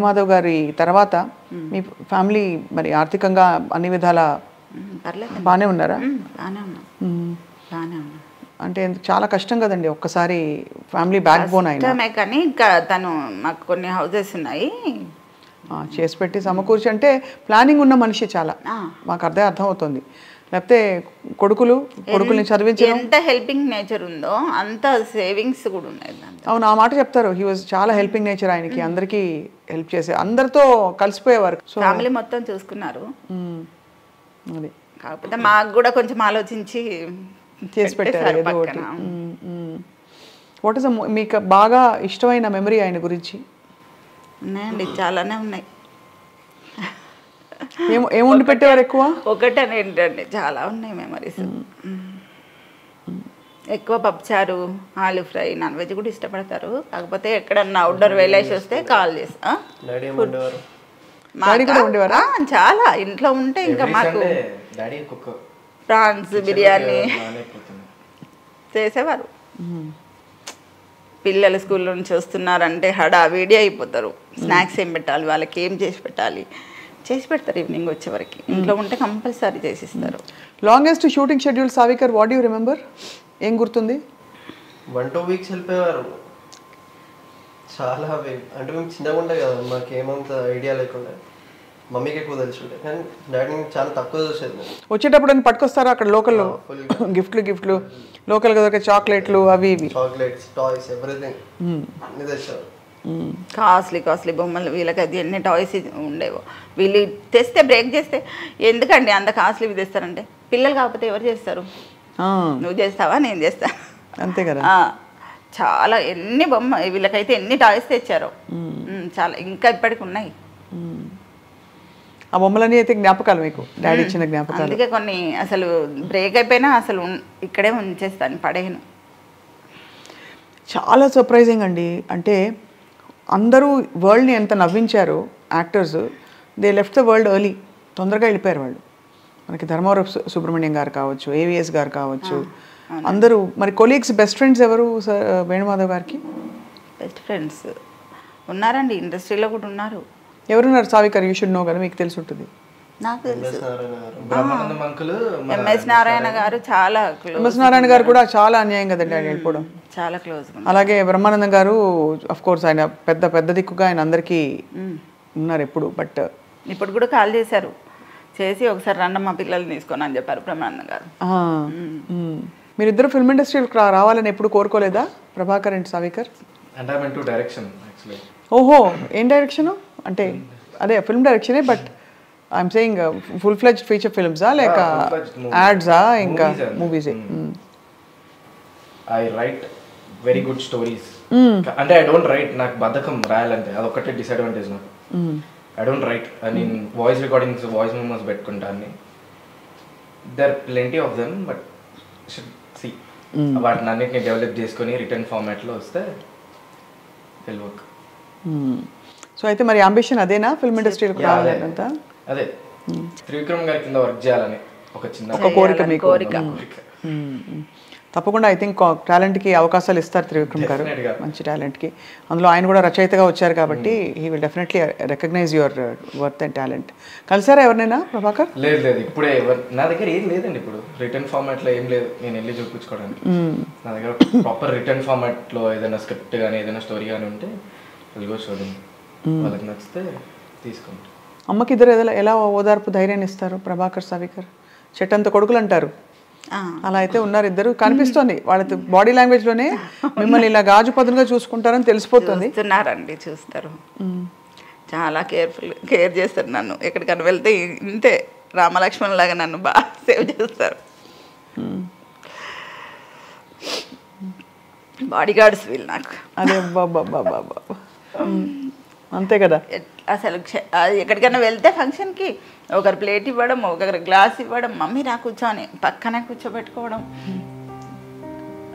మాధవ్ గారి తర్వాత మీ ఫ్యామిలీ మరి ఆర్థికంగా అన్ని విధాల బాగానే ఉన్నారా? అంటే చాలా కష్టం కదండి, ఒక్కసారి ఫ్యామిలీ బ్యాక్ బోన్ అయినా. కానీ ఇంకా తను మాకు కొన్ని హౌసెస్ ఉన్నాయి చేసి పెట్టి సమకూర్చి, అంటే ప్లానింగ్ ఉన్న మనిషి చాలా, మాకు అర్థం అవుతుంది. లేకపోతే కొడుకుల్ని చదివించడం, ఎంత హెల్పింగ్ నేచర్ ఉందో అంత సేవింగ్స్ కూడా ఉన్నాయి. అవును, ఆ మాట చెప్తారు. హీ వాజ్ చాలా హెల్పింగ్ నేచర్, ఆయనకి అందరికీ హెల్ప్ చేసే, అందరితో కలిసిపోయేవారు. ఫ్యామిలీ మొత్తం చూసుకున్నారు. అది కాకపోతే మాకు కూడా కొంచెం ఆలోచించి చేసి పెట్టారు ఏదో ఒకటి. వాట్ ఇస్ మీకు బాగా ఇష్టమైన మెమరీ ఆయన గురించి? ఉన్నాయండి, చాలానే ఉన్నాయి. ఏం వండి పెట్టేవారు ఎక్కువ? ఒకటని ఏంటండి, చాలా ఉన్నాయి మెమరీస్. ఎక్కువ పప్పుచారు, ఆలు ఫ్రై, నాన్ వెజ్ కూడా ఇష్టపడతారు. కాకపోతే ఎక్కడన్నా అవుట్డోర్ వెళ్ళేసి వస్తే కాల్ చేస్తా. చాలా ఇంట్లో ఉంటే ఇంకా మాకు ప్రాన్స్ బిర్యానీ చేసేవారు. పిల్లలు స్కూల్ నుంచి వస్తున్నారంటే హడావిడి అయిపోతారు. స్నాక్స్ ఏం పెట్టాలి, వాళ్ళకి ఏం చేసి పెడతారు. ఈవినింగ్ వచ్చే వరకు ఇంట్లో ఉంటే కంపల్సరీ చేసిస్తారు. Longest shooting schedule సావికర్, what you remember? ఏం గుర్తుంది? 1-2 వీక్స్ వెళ్ళిపోయేవారు. చాలా అంటే మేము చిన్నగా ఉండే కదా, మాకు ఏమంత ఐడియా లేకుండా. మమ్మీకి ఎక్కువ తెలిసి ఉండే, కానీ డాడీ చాలా తక్కువ చూసేది. వచ్చేటప్పుడు అని పట్టుకొస్తారా అక్కడ లోకల్లో? గిఫ్ట్లు లోకల్గా దొరికే చాక్లెట్లు, అవి ఇవి, చాక్లెట్స్, టాయ్స్, ఎవ్రీథింగ్ అన్ని తెచ్చారు. కాస్ట్లీ బొమ్మలు, వీళ్ళకి అది ఎన్ని టాయ్స్ ఉండేవో. వీళ్ళు తెస్తే బ్రేక్ చేస్తే, ఎందుకండి అంత కాస్ట్లీవి తెస్తారంటే, పిల్లలు కాకపోతే ఎవరు చేస్తారు? నువ్వు చేస్తావా, నేను చేస్తా, అంతే కదా. చాలా ఎన్ని వీళ్ళకైతే ఎన్ని టాయ్స్ తెచ్చారో, చాలా ఇంకా ఇప్పటికి ఉన్నాయి. ఆ బొమ్మలన్నీ అయితే జ్ఞాపకాలు మీకు, డాడీ ఇచ్చిన జ్ఞాపకాలు. అందుకే కొన్ని అసలు బ్రేక్ అయిపోయినా అసలు ఇక్కడే ఉంచేస్తాను, పడేయను. చాలా సర్ప్రైజింగ్ అండి. అంటే అందరూ వరల్డ్ని ఎంత నవ్వించారు actors, they left the world early, తొందరగా వెళ్ళిపోయారు వాళ్ళు. మనకి ధర్మవరపు సుబ్రహ్మణ్యం గారు కావచ్చు, ఏవిఎస్ గారు కావచ్చు, అందరూ. మరి కొలీగ్స్, బెస్ట్ ఫ్రెండ్స్ ఎవరు వేణుమాధవ్ గారికి? బెస్ట్ ఫ్రెండ్స్ ఉన్నారండి, ఇండస్ట్రీలో కూడా ఉన్నారు. ఎవరున్నారు సావికర్? యూ షుడ్ నో కదా, మీకు తెలిసి ఉంటుంది. నాకు తెలుసు, ఎంఎస్ నారాయణ గారు చాలా క్లోజ్. ఎంఎస్ నారాయణ గారు కూడా చాలా అన్యాయం కదండి ఆయన వెళ్ళిపోవడం, చాలా క్లోజ్. అలాగే బ్రహ్మానందం గారు, అఫ్ కోర్స్ ఆయన పెద్ద దిక్కుగా ఆయన అందరికీ ఉన్నారు ఎప్పుడు. బట్ ఇప్పుడు కూడా కాల్ చేశారు, చేసి ఒకసారి రండమ్మా పిల్లల్ని తీసుకొని అని చెప్పారు బ్రహ్మానందం గారు. మీరిద్దరు ఫిల్మ్ ఇండస్ట్రీకి రావాలని ఎప్పుడు కోరుకోలేదా, ప్రభాకర్ అండ్ సావికర్? ఓహో, ఏం డైరెక్షన్? అంటే అదే ఫిల్మ్ డైరెక్షనే, but I'm saying full fledged feature ఫిల్మ్సా లేక యాడ్సా, ఇంకా మూవీసే? I write very good stories. అంటే ఐ డోంట్ రైట్, నాకు బద్ధకం రాయాలంటే, అదొక్కటే డిసడ్వాంటేజ్ నాకు. I don't write. నేను వాయిస్ రికార్డింగ్స్, వాయిస్ మెమోస్ పెట్టుకుంటాను. There plenty of them, but should see వాటిని అన్నిటిని డెవలప్ చేసుకొని రిటర్న్ ఫార్మాట్లో వస్తే విల్ వర్క్. సో అయితే మరి అంబిషన్ అదేనా, ఫిల్మ్ ఇండస్ట్రీలోకి రావాలంతా? అదే, త్రివిక్రమ్ గారి కింద వర్క్ చేయాలని ఒక కోరిక మీకు? తప్పకుండా ఐ థింక్ టాలెంట్కి అవకాశాలు ఇస్తారు త్రివిక్రమ్ గారు, మంచి టాలెంట్కి. అందులో ఆయన కూడా రచయితగా వచ్చారు కాబట్టి he will definitely recognise your worth and talent. కలిసారా ఎవరినైనా ప్రభాకర్? లేదు, ఇప్పుడే నా దగ్గర ఏం లేదండి. ఇప్పుడు రిటర్న్ ఫార్మాట్లో ఏం లేదు, నేను వెళ్ళి చూపించుకోవడానికి. నా దగ్గర ప్రాపర్ రిటర్న్ ఫార్మాట్లో ఏదైనా స్క్రిప్ట్ కానీ ఏదైనా స్టోరీ కానీ ఉంటే వెళ్ళి చూడండి, వాళ్ళకి నచ్చితే తీసుకుంటాం. అమ్మకి ఇద్దరు ఎలా ఓదార్పు ధైర్యాన్ని ఇస్తారు ప్రభాకర్ సావికర్? చెట్టంత కొడుకులు అంటారు, అలా అయితే ఉన్నారు ఇద్దరు. కనిపిస్తుంది వాళ్ళ బాడీ లాంగ్వేజ్ లోనే మిమ్మల్ని ఇలా గాజు పదునుగా చూసుకుంటారని తెలిసిపోతుంది. చూస్తారు, చాలా కేర్ చేస్తారు నన్ను. ఎక్కడికన్నా వెళ్తే ఇంతే రామలక్ష్మణ్ లాగా నన్ను బాగా సేవ్ చేస్తారు. బాడీ గార్డ్స్ వీళ్ళు నాకు. అదే బాబా, అంతే కదా. అసలు ఎక్కడికైనా వెళ్తే ఫంక్షన్కి ఒకరు ప్లేట్ ఇవ్వడం, ఒకరు గ్లాస్ ఇవ్వడం, మమ్మీ రా కూర్చొని పక్కనే కూర్చోబెట్టుకోవడం.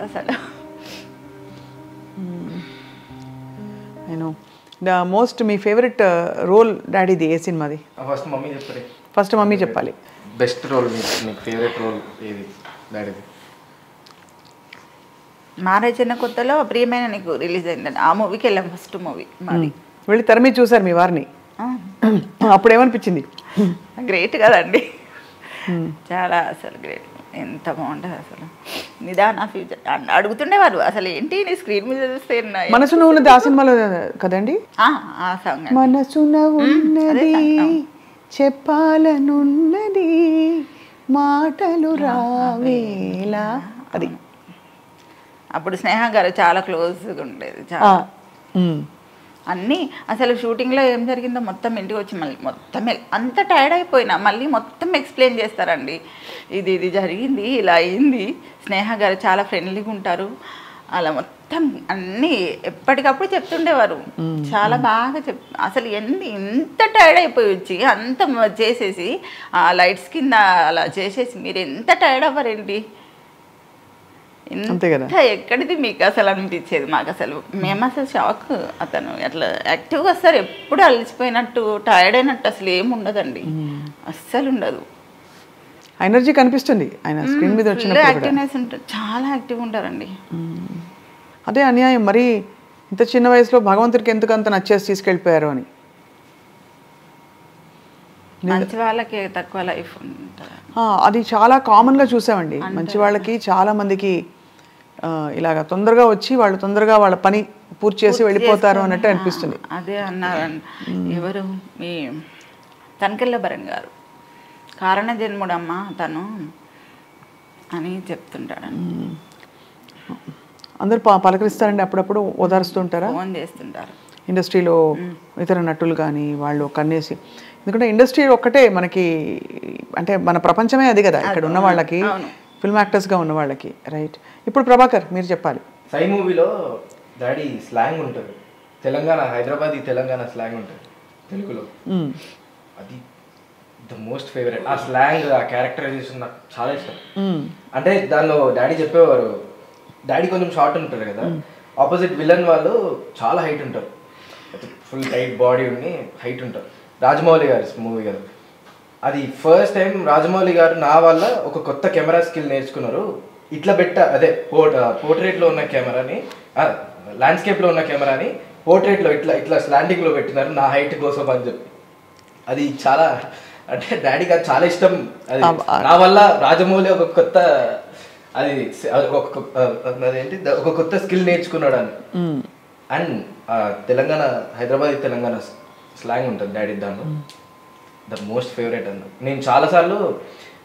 అసలు నేను మోస్ట్ మీ ఫేవరెట్ రోల్ డాడీది ఏ సినిమాది? ఫస్ట్ మమ్మీ చెప్పాలి. బెస్ట్ రోల్, మీకు ఫేవరెట్ రోల్ ఏది డాడీది? మ్యారేజ్ అయిన కొత్తలో ప్రియమైన నీకు రిలీజ్ అయిందండి, ఆ మూవీకి వెళ్ళాం. ఫస్ట్ మూవీ మాది వెళ్ళి తెర మీద చూసారు మీ వారిని, అప్పుడు ఏమనిపించింది? గ్రేట్ కదండి, చాలా అసలు గ్రేట్. ఎంత బాగుంటుంది అసలు. నిదాన ఫ్యూచర్ అడుగుతుండేవారు అసలు ఏంటి నీ స్క్రీన్ మీద చూస్తే మనసున ఉన్నది ఆ సినిమాలో కదండి? ఆ సాంగ్ మనసున ఉన్నది చెప్పాలనున్నది మాటలు రావేలా, అది. అప్పుడు స్నేహ గారు చాలా క్లోజ్గా ఉండేది చాలా. అన్నీ అసలు షూటింగ్లో ఏం జరిగిందో మొత్తం ఇంటికి వచ్చి మళ్ళీ మొత్తం అంత టైర్డ్ అయిపోయినా మళ్ళీ మొత్తం ఎక్స్ప్లెయిన్ చేస్తారండి. ఇది జరిగింది, ఇలా అయింది. స్నేహ గారు చాలా ఫ్రెండ్లీగా ఉంటారు, అలా మొత్తం అన్నీ ఎప్పటికప్పుడు చెప్తుండేవారు. చాలా బాగా అసలు ఇంత టైర్డ్ అయిపోయి వచ్చి అంత చేసేసి ఆ లైట్స్ కింద అలా చేసేసి మీరు ఎంత టైర్డ్ అవ్వరేంటి, అంతే కదా. ఎక్కడిది మీకు అసలు అనిపించేది. మాకు అసలు మేము అసలు షాక్. అతను అట్లా యాక్టివ్గా వస్తారు, ఎప్పుడు అలసిపోయినట్టు టైర్డ్ అయినట్టు అసలు ఏమి ఉండదండి, అస్సలు ఉండదు. ఎనర్జీ కనిపిస్తుంది ఆయన స్క్రీన్ మీద వచ్చినప్పుడు. యాక్టివ్నెస్ ఉంటుంది, చాలా యాక్టివ్గా ఉంటారండి. అదే అన్యాయం మరి, ఇంత చిన్న వయసులో భగవంతుడికి ఎందుకు అంత నచ్చేసి తీసుకెళ్ళిపోయారు అని. మంచి వాళ్ళకి తక్కువ లైఫ్ ఉంటుంది, అది చాలా కామన్గా చూసామండి. మంచి వాళ్ళకి చాలా మందికి ఇలాగ తొందరగా వచ్చి వాళ్ళు తొందరగా వాళ్ళ పని పూర్తి చేసి వెళ్ళిపోతారు అన్నట్టు అనిపిస్తుంది. అదే అన్నారండి ఎవరు, మీ తనకెళ్ళ భరణ్ గారు, కారణ జన్ముడమ్మ తను అని చెప్తుంటాడండి. అందరు పలకరిస్తారండి, అప్పుడప్పుడు ఓదారుస్తుంటారా? ఫోన్ చేస్తుంటారు. ఇండస్ట్రీలో ఇతర నటులు కానీ వాళ్ళు కన్నేసి, ఎందుకంటే ఇండస్ట్రీ ఒక్కటే మనకి అంటే మన ప్రపంచమే అది కదా ఇక్కడ ఉన్న వాళ్ళకి, ఫిల్మ్ యాక్టర్స్గా ఉన్న వాళ్ళకి. రైట్. ఇప్పుడు ప్రభాకర్ మీరు చెప్పాలి. సై మూవీలో డాడీ స్లాంగ్ ఉంటుంది, తెలంగాణ హైదరాబాద్ తెలంగాణ స్లాంగ్ ఉంటుంది తెలుగులో. అది ద మోస్ట్ ఫేవరెట్. ఆ స్లాంగ్, ఆ క్యారెక్టరైజేషన్ నాకు చాలా ఇష్టం. అంటే దానిలో డాడీ చెప్పేవారు, డాడీ కొంచెం షార్ట్ ఉంటారు కదా, ఆపోజిట్ విలన్ వాళ్ళు చాలా హైట్ ఉంటారు, ఫుల్ టైట్ బాడీ ఉండి హైట్ ఉంటారు. రాజమౌళి గారి మూవీ కదా అది, ఫస్ట్ టైం రాజమౌళి గారు నా వల్ల ఒక కొత్త కెమెరా స్కిల్ నేర్చుకున్నారు. ఇట్లా అదే పోర్ట్రేట్లో ఉన్న కెమెరాని, ల్యాండ్స్కేప్లో ఉన్న కెమెరాని పోర్ట్రేట్లో ఇట్లా స్లాండింగ్లో పెట్టినారు నా హైట్ కోసం అని చెప్పి. అది చాలా అంటే డాడీకి అది చాలా ఇష్టం. అది నా వల్ల రాజమౌళి ఒక కొత్త అదేంటి ఒక కొత్త స్కిల్ నేర్చుకున్నాడు అని. అండ్ తెలంగాణ హైదరాబాద్ తెలంగాణ స్లాంగ్ ఉంటుంది డాడీ దాంట్లో, ద మోస్ట్ ఫేవరెట్ అన్న. నేను చాలాసార్లు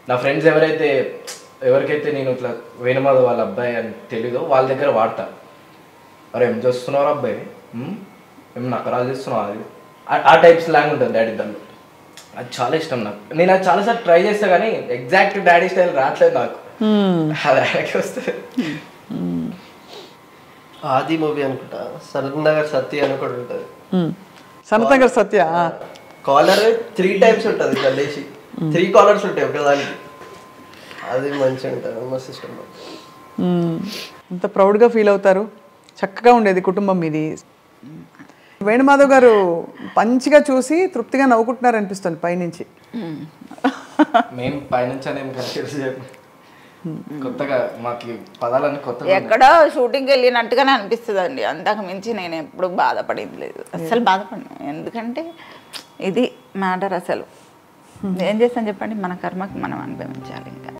నా ఫ్రెండ్స్ ఎవరికైతే నేను ఇట్లా వేణుమాధవ్ వాళ్ళ అబ్బాయి అని తెలీదో వాళ్ళ దగ్గర వాడతా, అరే ఏం చేస్తున్నావు అబ్బాయి, ఏం నకరాలు చేస్తున్నావు, అది ఆ టైప్ స్లాంగ్ ఉంటుంది డాడీ దాంట్లో. అది చాలా ఇష్టం నాకు. నేను అది చాలాసార్లు ట్రై చేస్తా కానీ ఎగ్జాక్ట్ డాడీ స్టైల్ రావట్లేదు నాకు. అది ఆయనకి వస్తుంది. ఆది మూవీ అనుకుంటా, సనత్ నగర్ సత్య అని కూడా ఉంటుంది. సనత్ నగర్ సత్య కాలర్ 3 times ఉంటుంది, ఇట్లా లేచి 3 కాలర్స్ ఉంటాయి ఒకదానికి. అది మంచిగా ఉంటుంది, మస్తు ఇష్టం. ఎంత ప్రౌడ్గా ఫీల్ అవుతారు. చక్కగా ఉండేది కుటుంబం మీది. వేణుమాధవ్ గారు మంచిగా చూసి తృప్తిగా నవ్వుకుంటున్నారు అనిపిస్తుంది పైనుంచి. మేము పైనుంచి అనేం కొత్తగా మాకు పదాలన్నీ కొత్తగా, ఎక్కడో షూటింగ్కి వెళ్ళినట్టుగానే అనిపిస్తుంది అండి. అంతకు మించి నేను ఎప్పుడు బాధపడింది లేదు, అస్సలు బాధపడినా. ఎందుకంటే ఇది మ్యాటర్. అసలు ఏం చేస్తాను చెప్పండి, మన కర్మకి మనం అనుభవించాలి.